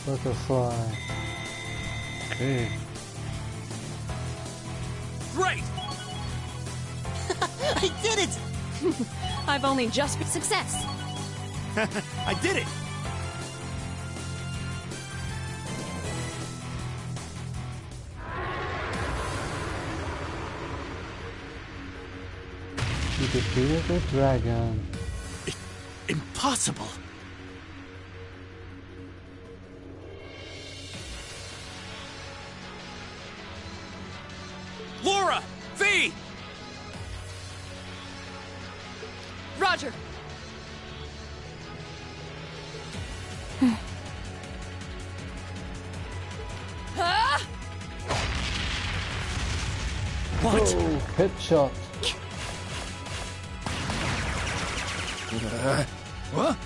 Butterfly. Okay. Great! I did it! I've only just been success. I did it! You defeated the dragon. Impossible! Laura! V! Roger. Ah! What? Oh, headshot. What?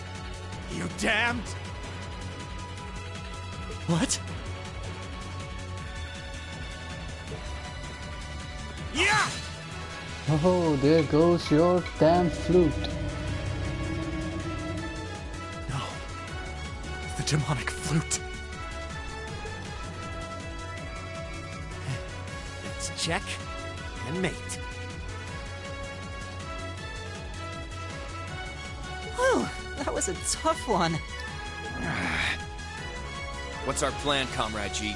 You damned! What? Yeah! Oh, there goes your damn flute. No. The demonic flute. Let's check and mate. Whew, that was a tough one. What's our plan, Comrade G?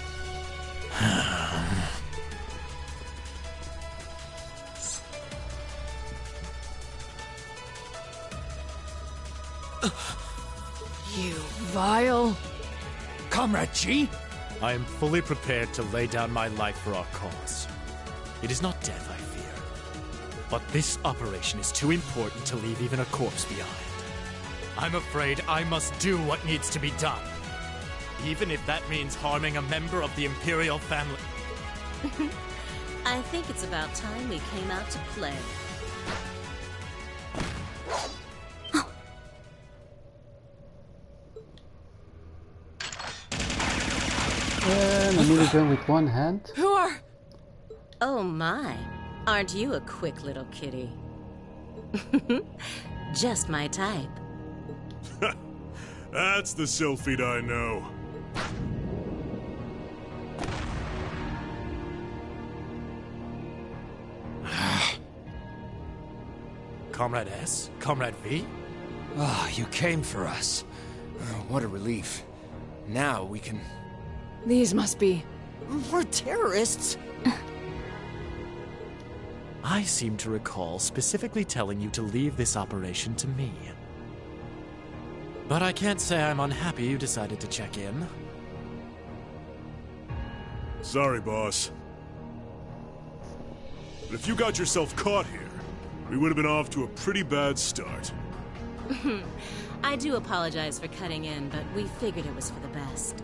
You vile. Comrade G? I am fully prepared to lay down my life for our cause. It is not death I fear. But this operation is too important to leave even a corpse behind. I'm afraid I must do what needs to be done. Even if that means harming a member of the Imperial family. I think it's about time we came out to play. And a minigun with one hand. Who are? Oh my, aren't you a quick little kitty? Just my type. That's the Sylphid I know. Comrade S? Comrade V? Oh, you came for us. What a relief. Now we can... These must be. We're terrorists. I seem to recall specifically telling you to leave this operation to me. But I can't say I'm unhappy you decided to check in. Sorry, boss. But if you got yourself caught here, we would have been off to a pretty bad start. I do apologize for cutting in, but we figured it was for the best.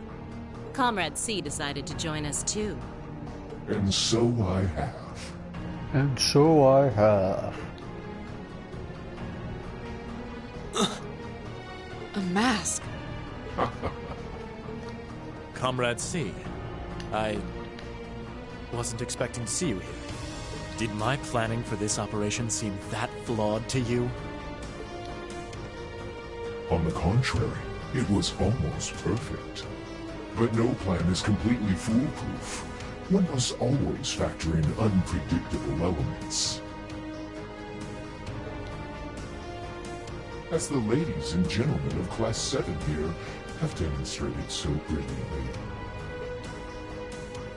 Comrade C decided to join us too. And so I have. And so I have. A mask. Comrade C, I wasn't expecting to see you here. Did my planning for this operation seem that flawed to you? On the contrary, it was almost perfect. But no plan is completely foolproof. One must always factor in unpredictable elements. As the ladies and gentlemen of Class 7 here have demonstrated so brilliantly.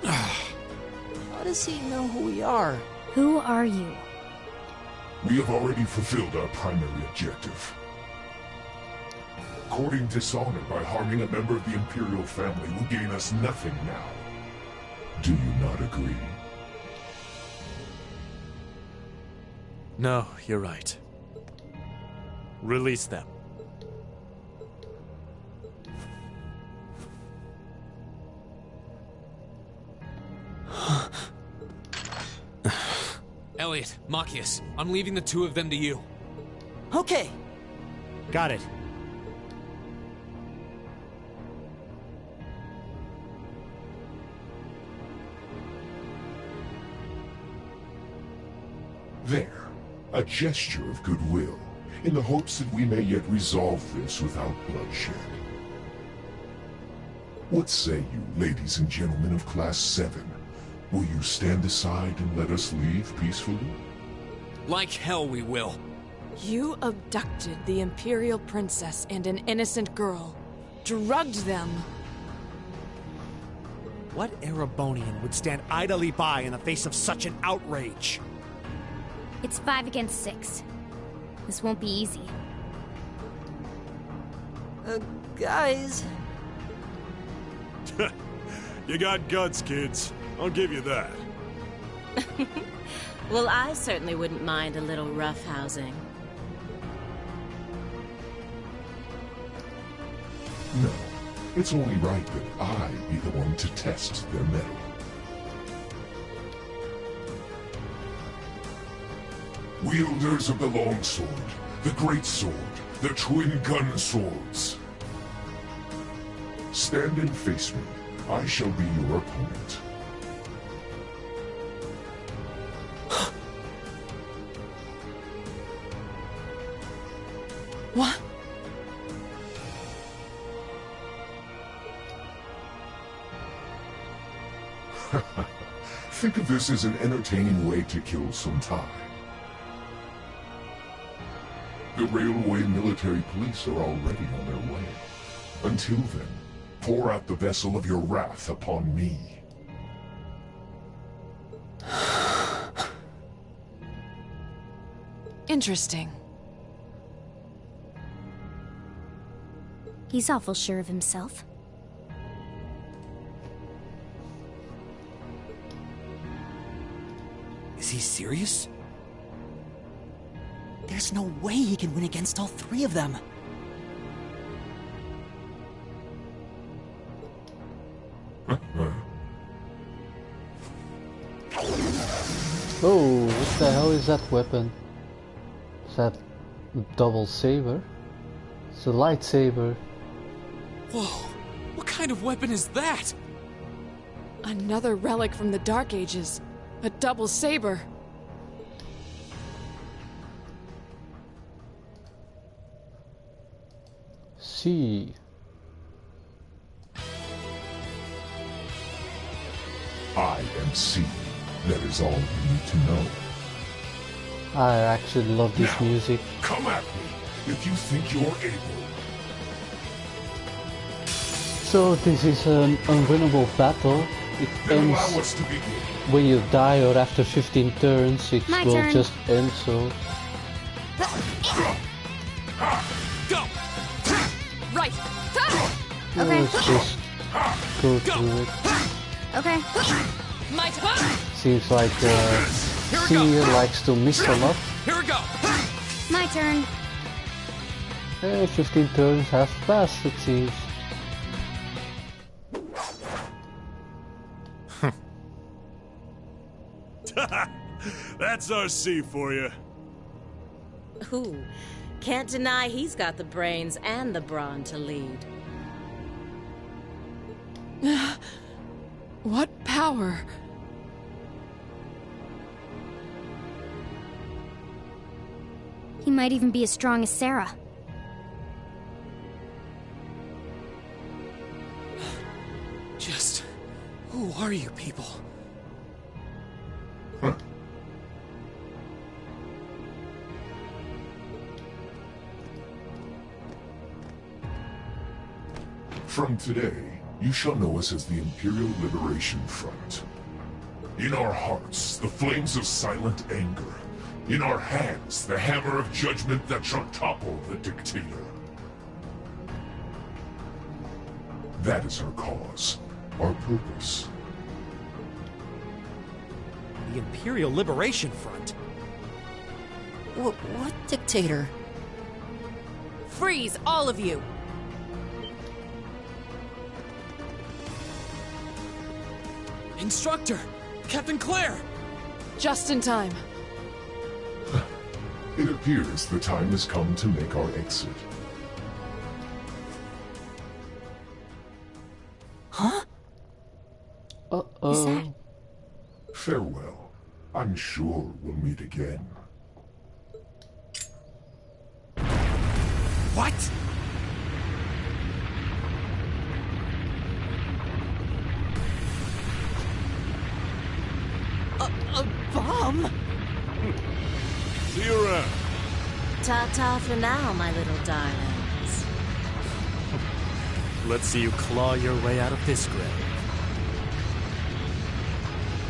How does he know who we are? Who are you? We have already fulfilled our primary objective. Courting dishonor by harming a member of the Imperial family will gain us nothing now. Do you not agree? No, you're right. Release them. Elliot, Machias, I'm leaving the two of them to you. Okay. Got it. There, a gesture of goodwill, in the hopes that we may yet resolve this without bloodshed. What say you, ladies and gentlemen of Class 7? Will you stand aside and let us leave peacefully? Like hell we will. You abducted the Imperial princess and an innocent girl. Drugged them. What Erebonian would stand idly by in the face of such an outrage? It's 5 against 6. This won't be easy. Guys... You got guts, kids. I'll give you that. Well, I certainly wouldn't mind a little roughhousing. No, it's only right that I be the one to test their mettle. Wielders of the longsword, the great sword, the twin gun swords. Stand and face me. I shall be your opponent. What? Think of this as an entertaining way to kill some time. The railway military police are already on their way. Until then, pour out the vessel of your wrath upon me. Interesting. He's awful sure of himself. Is he serious? There's no way he can win against all 3 of them. Oh, what the hell is that weapon? Is that a double saber? It's a lightsaber. Whoa, what kind of weapon is that? Another relic from the Dark Ages. A double saber. See. I am C. That is all you need to know. I actually love this Now, music. come at me if you think you're able. So this is an unwinnable battle. It Then allow ends us to begin. when you die or after 15 turns. It My will turn. just end so. Go! Right. Okay. Let's just go through it. Okay. My turn. Seems like C likes to miss a lot. Here we go! My turn. 15 turns have passed, it seems. That's our C for you. Ooh, can't deny he's got the brains and the brawn to lead. What power? He might even be as strong as Sarah. Just... who are you people? From today, you shall know us as the Imperial Liberation Front. In our hearts, the flames of silent anger. In our hands, the hammer of judgment that shall topple the dictator. That is our cause, our purpose. The Imperial Liberation Front? What dictator? Freeze, all of you! Instructor! Captain Claire! Just in time. It appears the time has come to make our exit. Huh? Uh-oh. Farewell. I'm sure we'll meet again. What? Mom! See you around. Ta-ta for now, my little darlings. Let's see you claw your way out of this grave.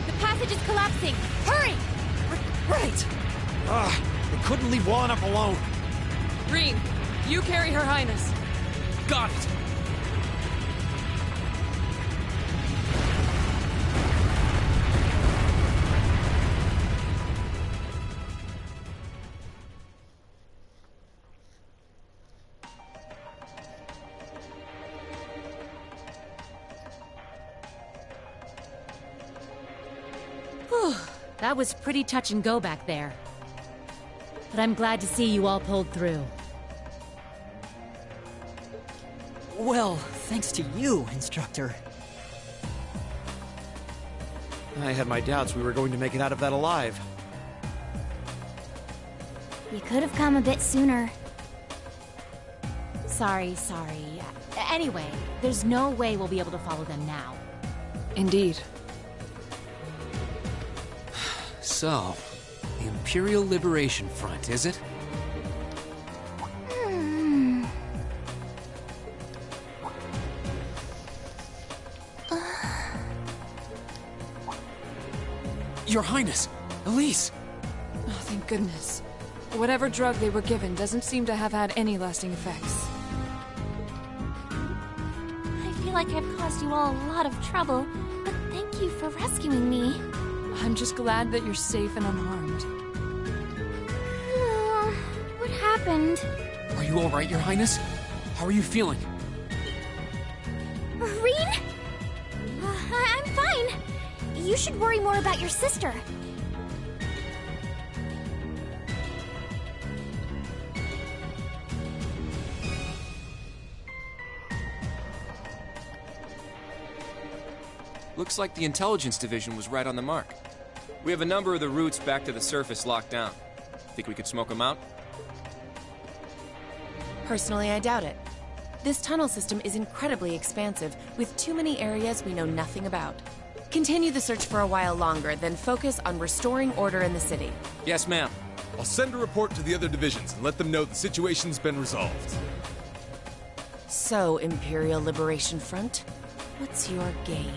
The passage is collapsing! Hurry! Right! We couldn't leave well enough alone. Green, you carry Her Highness. Got it. Whew, that was pretty touch and go back there. But I'm glad to see you all pulled through. Well, thanks to you, Instructor. I had my doubts we were going to make it out of that alive. You could have come a bit sooner. Sorry. Anyway, there's no way we'll be able to follow them now. Indeed. So, the Imperial Liberation Front, is it? Your Highness! Elise! Oh, thank goodness. Whatever drug they were given doesn't seem to have had any lasting effects. I feel like I've caused you all a lot of trouble, but thank you for rescuing me. I'm just glad that you're safe and unharmed. What happened? Are you alright, Your Highness? How are you feeling? Reen? I'm fine. You should worry more about your sister. Looks like the Intelligence Division was right on the mark. We have a number of the routes back to the surface locked down. Think we could smoke them out? Personally, I doubt it. This tunnel system is incredibly expansive, with too many areas we know nothing about. Continue the search for a while longer, then focus on restoring order in the city. Yes, ma'am. I'll send a report to the other divisions and let them know the situation's been resolved. So, Imperial Liberation Front, what's your game?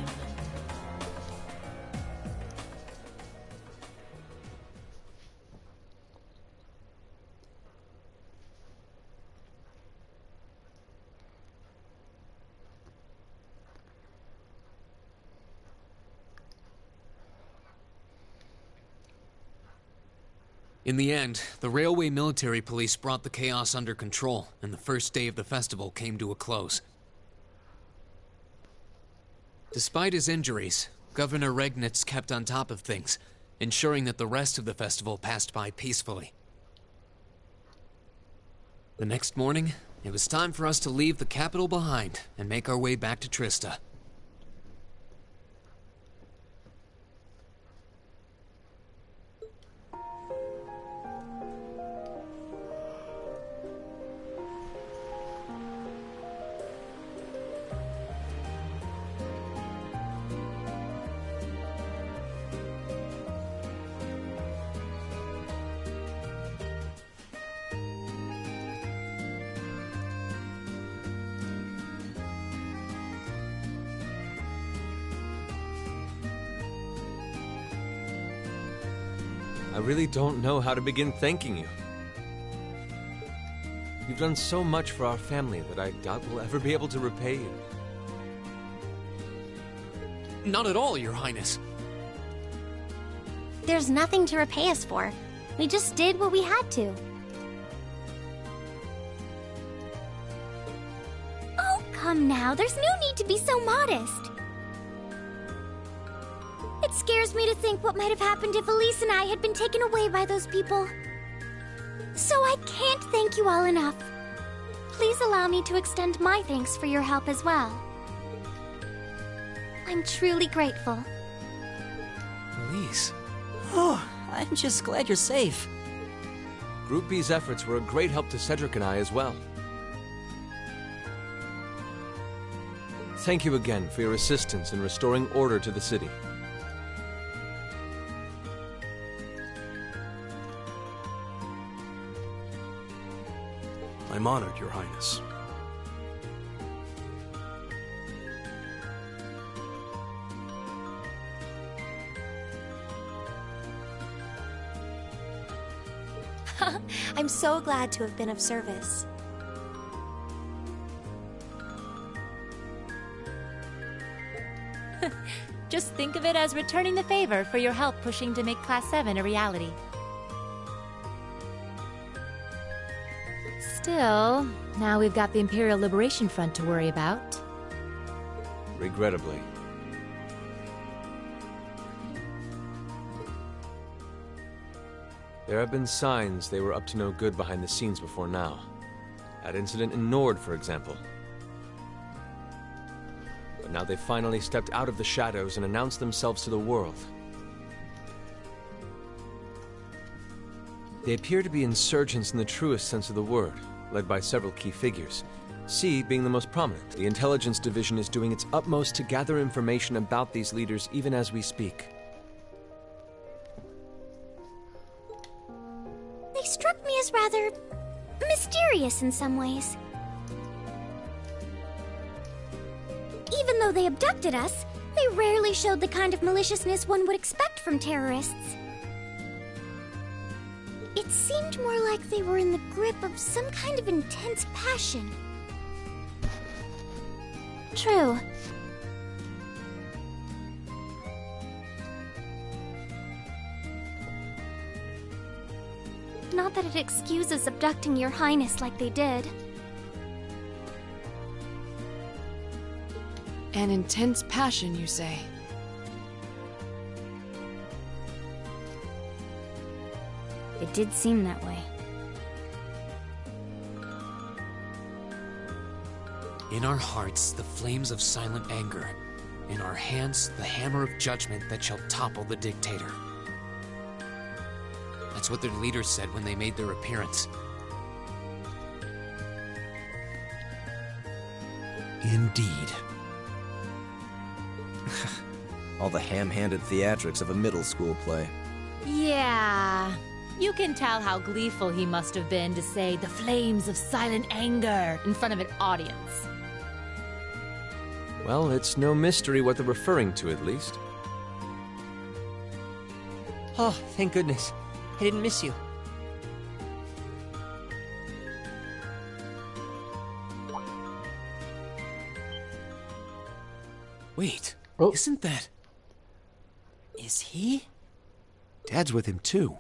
In the end, the Railway Military Police brought the chaos under control, and the first day of the festival came to a close. Despite his injuries, Governor Regnitz kept on top of things, ensuring that the rest of the festival passed by peacefully. The next morning, it was time for us to leave the capital behind and make our way back to Trista. I really don't know how to begin thanking you. You've done so much for our family that I doubt we'll ever be able to repay you. Not at all, Your Highness. There's nothing to repay us for. We just did what we had to. Oh, come now. There's no need to be so modest. It scares me to think what might have happened if Elise and I had been taken away by those people. So I can't thank you all enough. Please allow me to extend my thanks for your help as well. I'm truly grateful. Elise. Oh, I'm just glad you're safe. Group B's efforts were a great help to Cedric and I as well. Thank you again for your assistance in restoring order to the city. I'm honored, Your Highness. I'm so glad to have been of service. Just think of it as returning the favor for your help pushing to make Class 7 a reality. Still, now we've got the Imperial Liberation Front to worry about. Regrettably. There have been signs they were up to no good behind the scenes before now. That incident in Nord, for example. But now they've finally stepped out of the shadows and announced themselves to the world. They appear to be insurgents in the truest sense of the word, led by several key figures. C being the most prominent. The intelligence division is doing its utmost to gather information about these leaders even as we speak. They struck me as rather mysterious in some ways. Even though they abducted us, they rarely showed the kind of maliciousness one would expect from terrorists. It seemed more like they were in the grip of some kind of intense passion. True. Not that it excuses abducting Your Highness like they did. An intense passion, you say? It did seem that way. In our hearts, the flames of silent anger. In our hands, the hammer of judgment that shall topple the dictator. That's what their leaders said when they made their appearance. Indeed. All the ham-handed theatrics of a middle school play. Yeah. You can tell how gleeful he must have been to say the flames of silent anger in front of an audience. Well, it's no mystery what they're referring to, at least. Oh, thank goodness. I didn't miss you. Wait, oh. Isn't that... Is he? Dad's with him, too.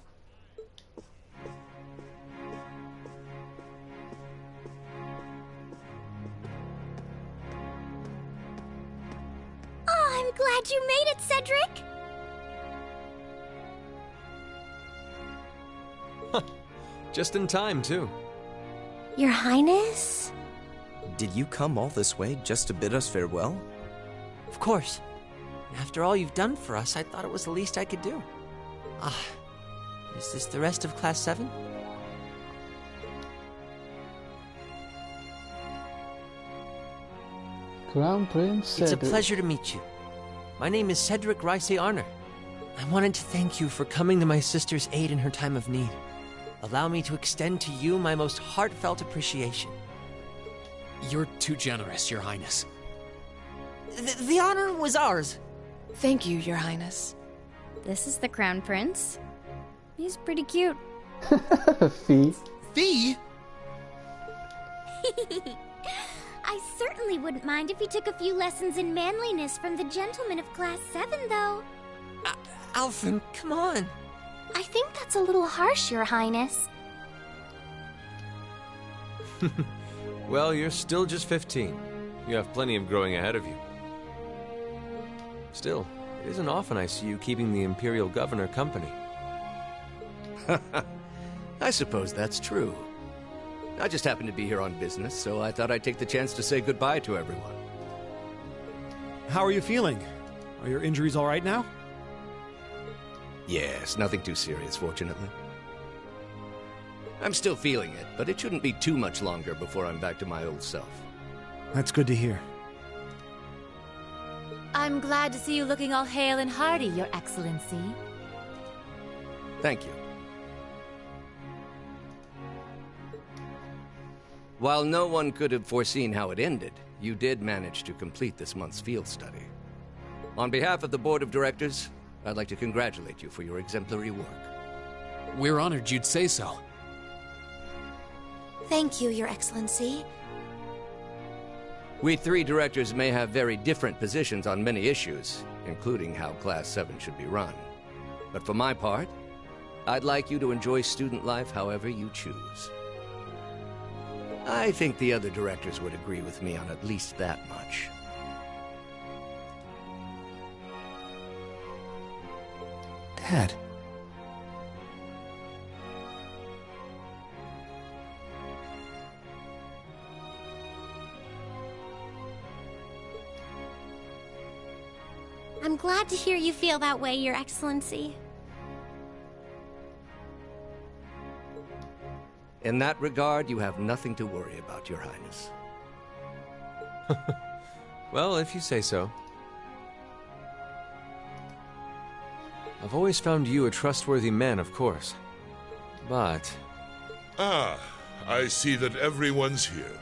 Oh, I'm glad you made it, Cedric! Just in time, too. Your Highness? Did you come all this way just to bid us farewell? Of course. After all you've done for us, I thought it was the least I could do. Is this the rest of Class 7? Crown Prince Cedric. It's a pleasure to meet you. My name is Cedric Rice Arner. I wanted to thank you for coming to my sister's aid in her time of need. Allow me to extend to you my most heartfelt appreciation. You're too generous, Your Highness. The honor was ours. Thank you, Your Highness. This is the Crown Prince. He's pretty cute. Fee. Fee? I certainly wouldn't mind if he took a few lessons in manliness from the gentlemen of Class 7, though. Alphen, come on. I think that's a little harsh, Your Highness. Well, you're still just 15. You have plenty of growing ahead of you. Still, it isn't often I see you keeping the Imperial Governor company. I suppose that's true. I just happened to be here on business, so I thought I'd take the chance to say goodbye to everyone. How are you feeling? Are your injuries all right now? Yes, nothing too serious, fortunately. I'm still feeling it, but it shouldn't be too much longer before I'm back to my old self. That's good to hear. I'm glad to see you looking all hale and hearty, Your Excellency. Thank you. While no one could have foreseen how it ended, you did manage to complete this month's field study. On behalf of the Board of Directors, I'd like to congratulate you for your exemplary work. We're honored you'd say so. Thank you, Your Excellency. We three directors may have very different positions on many issues, including how Class 7 should be run. But for my part, I'd like you to enjoy student life however you choose. I think the other directors would agree with me on at least that much. Dad. I'm glad to hear you feel that way, Your Excellency. In that regard, you have nothing to worry about, Your Highness. Well, if you say so. I've always found you a trustworthy man, of course. But... Ah, I see that everyone's here.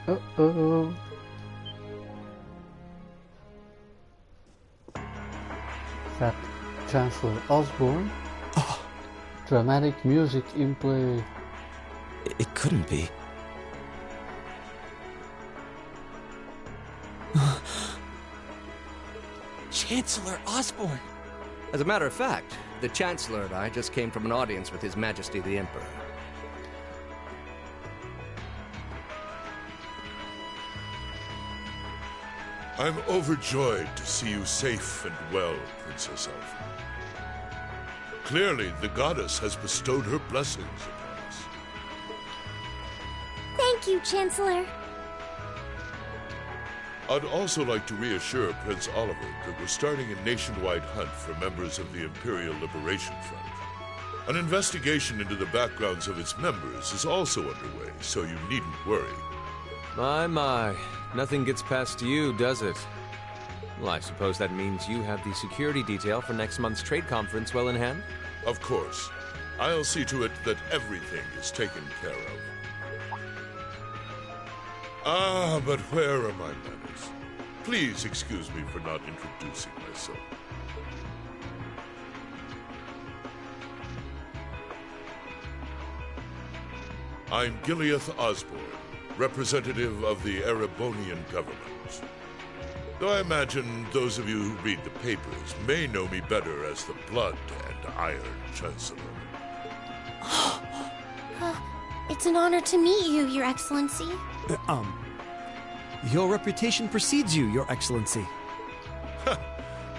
Uh-oh. That Chancellor Osborne? Oh. Dramatic music in play. It couldn't be. Chancellor Osborne! As a matter of fact, the Chancellor and I just came from an audience with His Majesty the Emperor. I'm overjoyed to see you safe and well, Princess Elfin. Clearly, the goddess has bestowed her blessings upon us. Thank you, Chancellor. I'd also like to reassure Prince Oliver that we're starting a nationwide hunt for members of the Imperial Liberation Front. An investigation into the backgrounds of its members is also underway, so you needn't worry. My. Nothing gets past you, does it? Well, I suppose that means you have the security detail for next month's trade conference well in hand? Of course. I'll see to it that everything is taken care of. Ah, but where are my manners? Please excuse me for not introducing myself. I'm Gileath Osborne, representative of the Erebonian government. Though I imagine those of you who read the papers may know me better as the Blood and Iron Chancellor. It's an honor to meet you, Your Excellency. Your reputation precedes you, Your Excellency.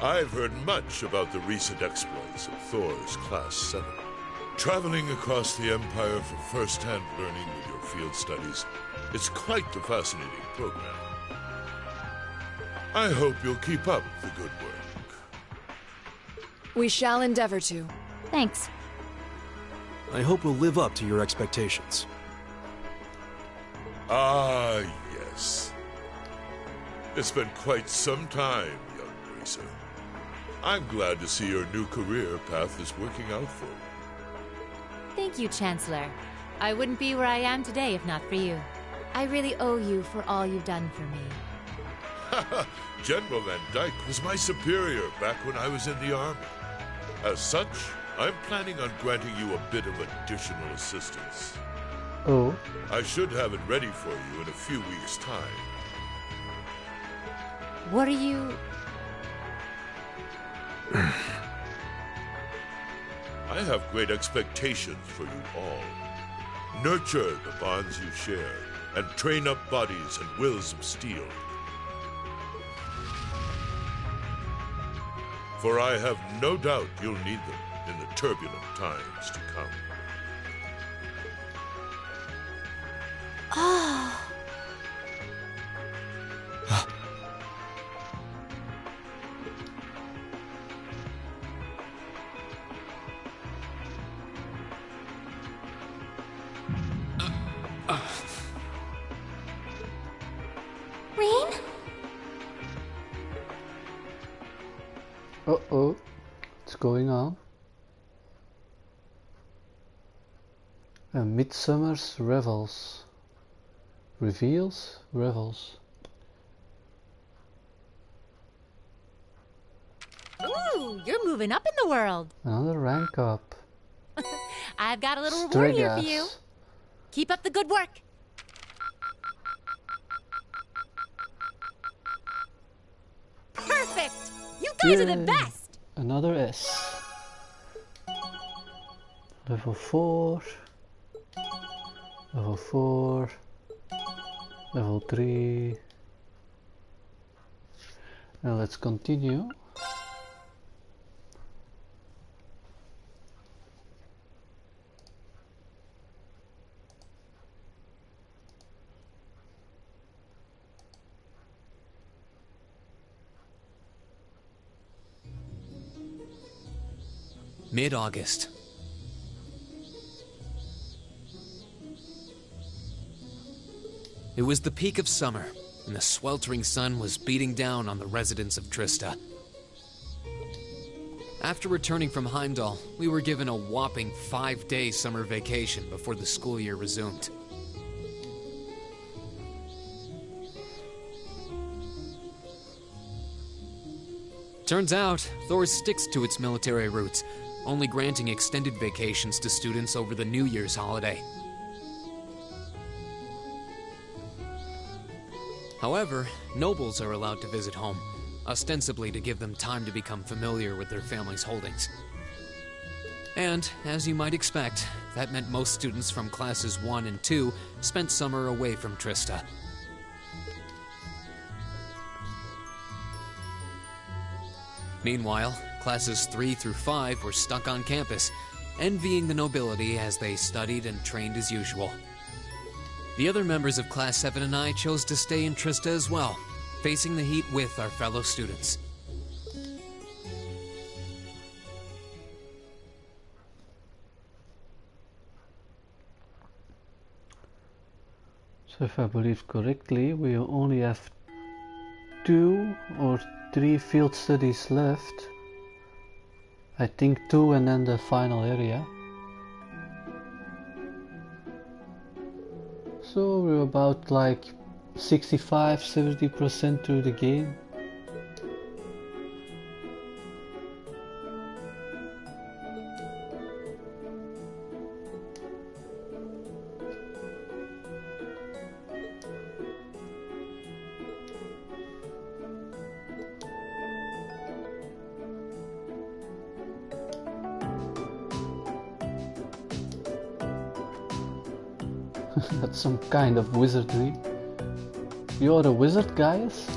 I've heard much about the recent exploits of Thor's Class 7. Traveling across the Empire for first-hand learning with your field studies, it's quite a fascinating program. I hope you'll keep up the good work. We shall endeavor to. Thanks. I hope we'll live up to your expectations. Ah, yes. It's been quite some time, young racer. I'm glad to see your new career path is working out for you. Thank you, Chancellor. I wouldn't be where I am today if not for you. I really owe you for all you've done for me. General Van Dyke was my superior back when I was in the Army. As such, I'm planning on granting you a bit of additional assistance. Oh? I should have it ready for you in a few weeks' time. What are you... I have great expectations for you all. Nurture the bonds you share, and train up bodies and wills of steel. For I have no doubt you'll need them in the turbulent times to come. Oh. Rain? Uh-oh. What's going on? A Midsummer's Revels. Reveals, revels. Ooh, you're moving up in the world. Another rank up. I've got a little reward here for you. Stregas. Keep up the good work. Perfect! You guys are the Yay. best! Another S. Level 4. Level 4. Level 3. Now let's continue. Mid-August. It was the peak of summer, and the sweltering sun was beating down on the residents of Trista. After returning from Heimdall, we were given a whopping 5-day summer vacation before the school year resumed. Turns out, Thor sticks to its military roots, only granting extended vacations to students over the New Year's holiday. However, nobles are allowed to visit home, ostensibly to give them time to become familiar with their family's holdings. And, as you might expect, that meant most students from classes 1 and 2 spent summer away from Trista. Meanwhile, classes 3 through 5 were stuck on campus, envying the nobility as they studied and trained as usual. The other members of Class 7 and I chose to stay in Trista as well, facing the heat with our fellow students. So if I believe correctly, we only have 2 or 3 field studies left. I think 2 and then the final area. So we're about like 65-70% through the game. That's some kind of wizardry. You're a wizard, guys?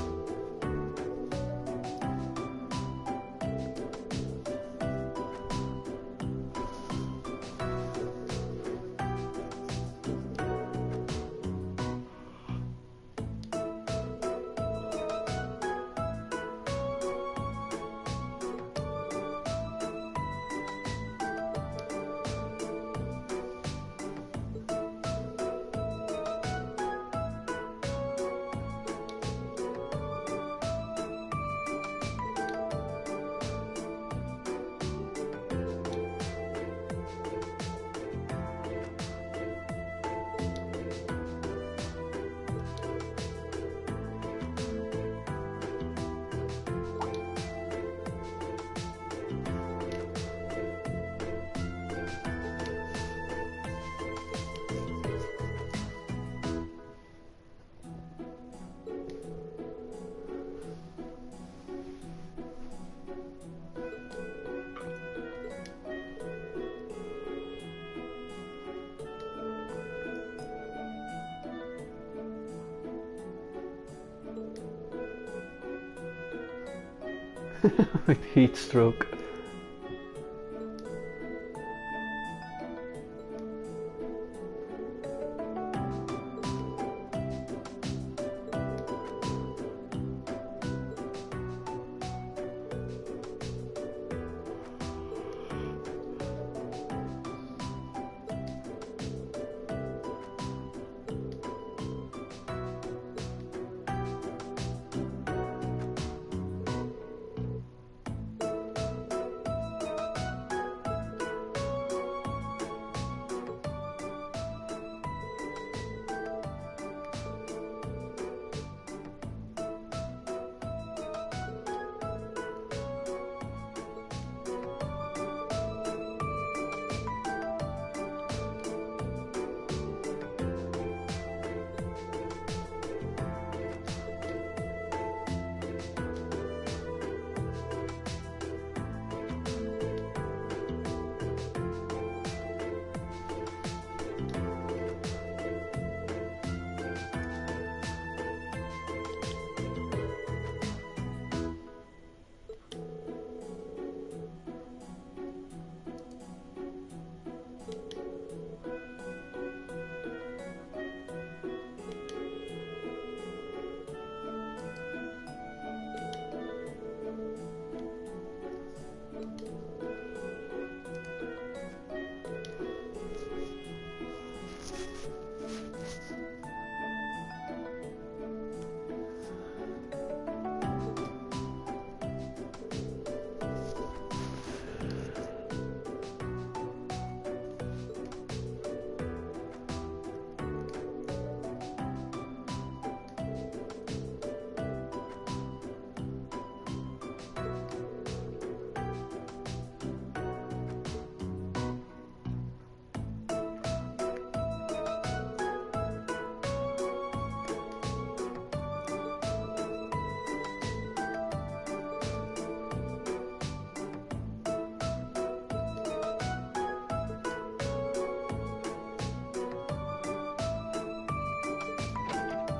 With heat stroke.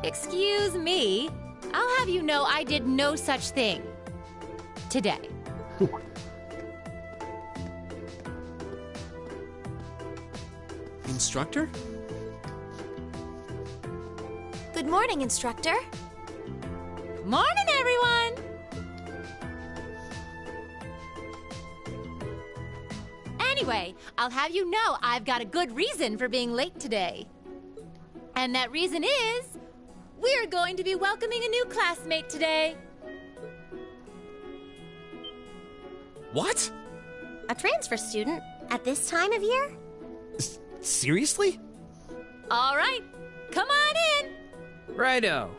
Excuse me. I'll have you know I did no such thing. Today. Instructor? Good morning, Instructor. Morning, everyone! Anyway, I'll have you know I've got a good reason for being late today. And that reason is, we're going to be welcoming a new classmate today. What? A transfer student at this time of year? Seriously? All right, come on in. Righto.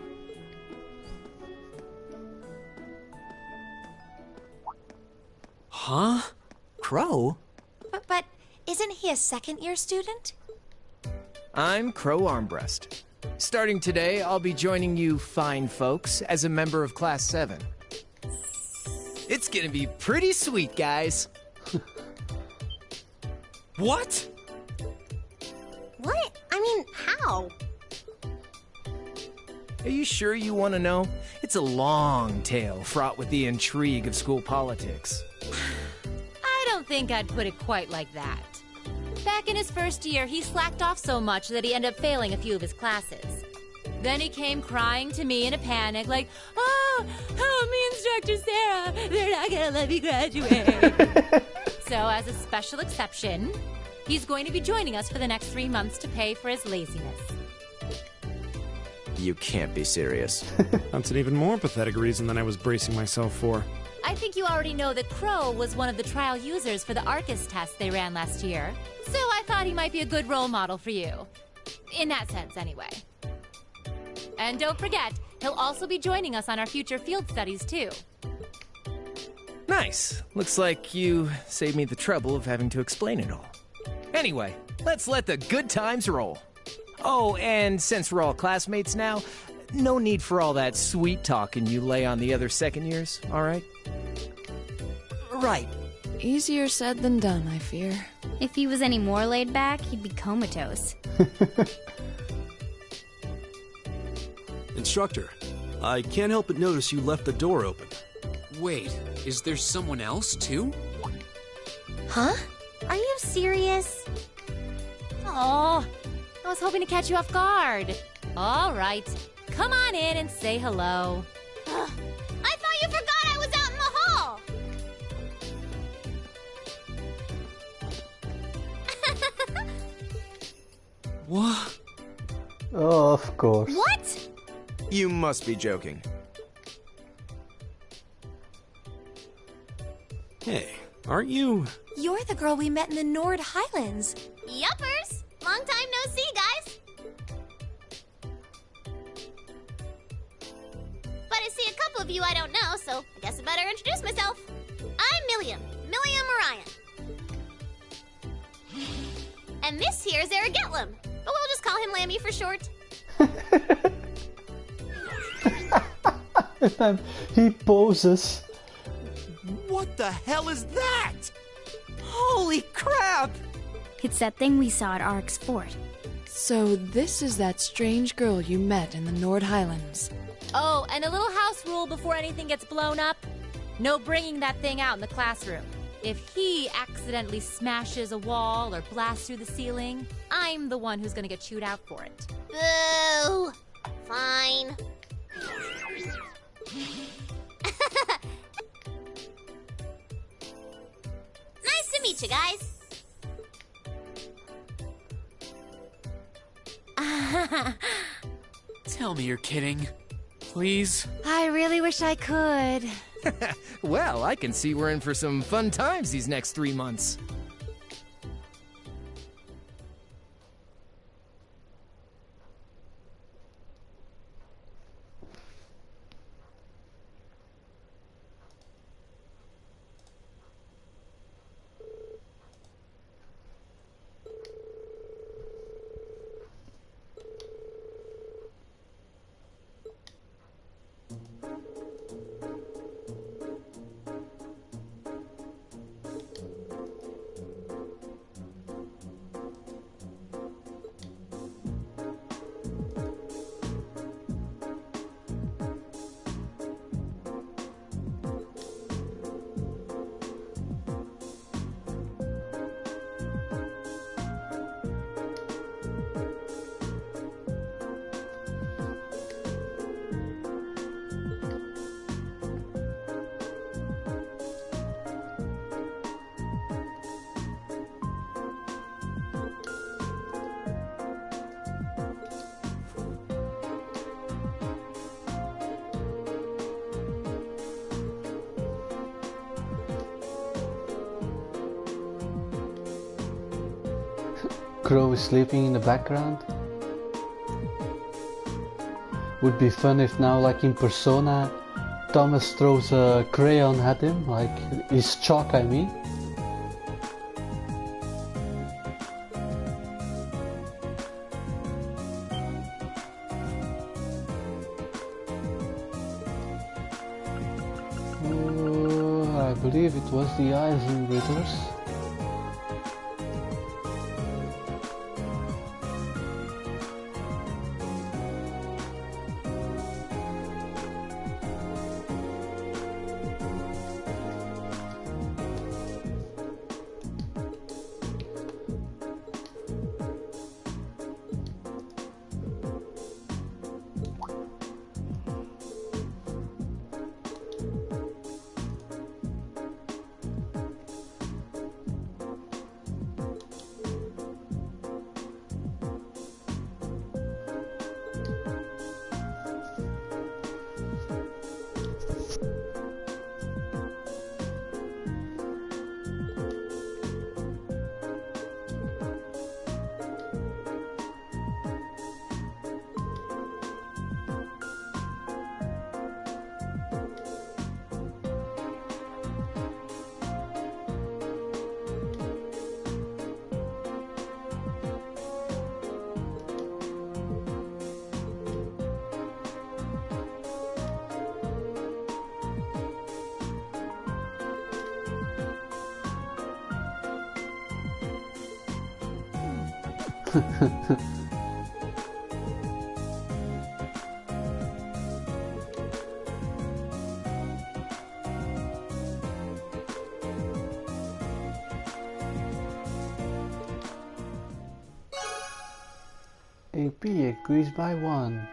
Huh? Crow? But isn't he a second-year student? I'm Crow Armbrust. Starting today, I'll be joining you fine folks as a member of Class 7. It's gonna be pretty sweet, guys. What? What? I mean, how? Are you sure you want to know? It's a long tale fraught with the intrigue of school politics. I don't think I'd put it quite like that. Back in his first year, he slacked off so much that he ended up failing a few of his classes. Then he came crying to me in a panic, like, "Oh, help me, Instructor Sarah! They're not gonna let me graduate!" So, as a special exception, he's going to be joining us for the next 3 months to pay for his laziness. You can't be serious. That's an even more pathetic reason than I was bracing myself for. I think you already know that Crow was one of the trial users for the Arcus test they ran last year, so I thought he might be a good role model for you. In that sense, anyway. And don't forget, he'll also be joining us on our future field studies, too. Nice. Looks like you saved me the trouble of having to explain it all. Anyway, let's let the good times roll. Oh, and since we're all classmates now, no need for all that sweet talking you lay on the other second years, all right? Right. Easier said than done, I fear. If he was any more laid back, he'd be comatose. Instructor, I can't help but notice you left the door open. Wait, is there someone else, too? Huh? Are you serious? Oh, I was hoping to catch you off guard. All right, come on in and say hello. I thought you forgot I was out in the hall! What? Oh, of course. What? You must be joking. Hey, aren't you... You're the girl we met in the Nord Highlands. Yuppers! Long time no see, guys. But I see a couple of you I don't know, so I guess I better introduce myself. I'm Milliam Orion. And this here's Eric Getlum, but we'll just call him Lammy for short. And he poses. What the hell is that? Holy crap! It's that thing we saw at Ark's fort. So this is that strange girl you met in the Nord Highlands. Oh, and a little house rule before anything gets blown up. No bringing that thing out in the classroom. If he accidentally smashes a wall or blasts through the ceiling, I'm the one who's gonna get chewed out for it. Boo! Fine. Nice to meet you guys. Tell me you're kidding. Please? I really wish I could. Well, I can see we're in for some fun times these next 3 months. Crow is sleeping in the background. Would be fun if now, like in Persona, Thomas throws a crayon at him, like his chalk, I mean. I believe it was the Eisen Riddlers. AP increased by 1.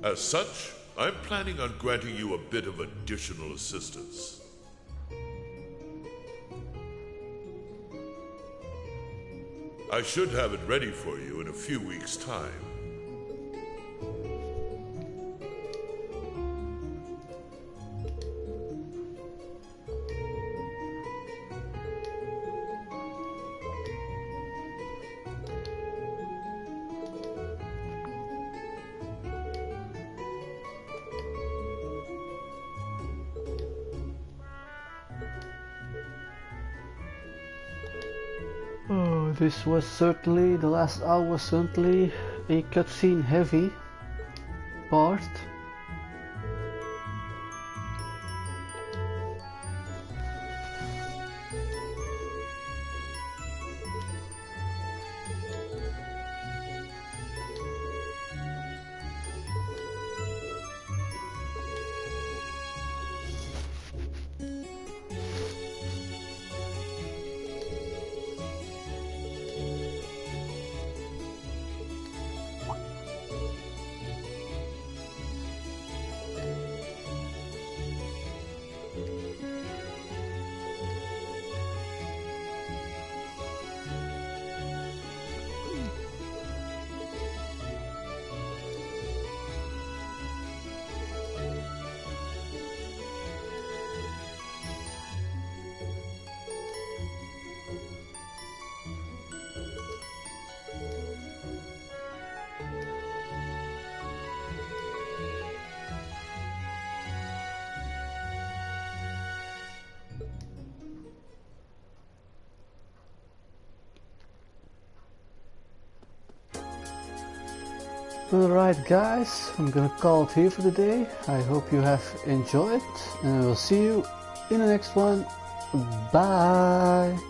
As such, I'm planning on granting you a bit of additional assistance. I should have it ready for you in a few weeks' time. Oh, this was certainly, the last hour was certainly a cutscene heavy. part. Alright guys, I'm gonna call it here for the day. I hope you have enjoyed and I will see you in the next one. Bye!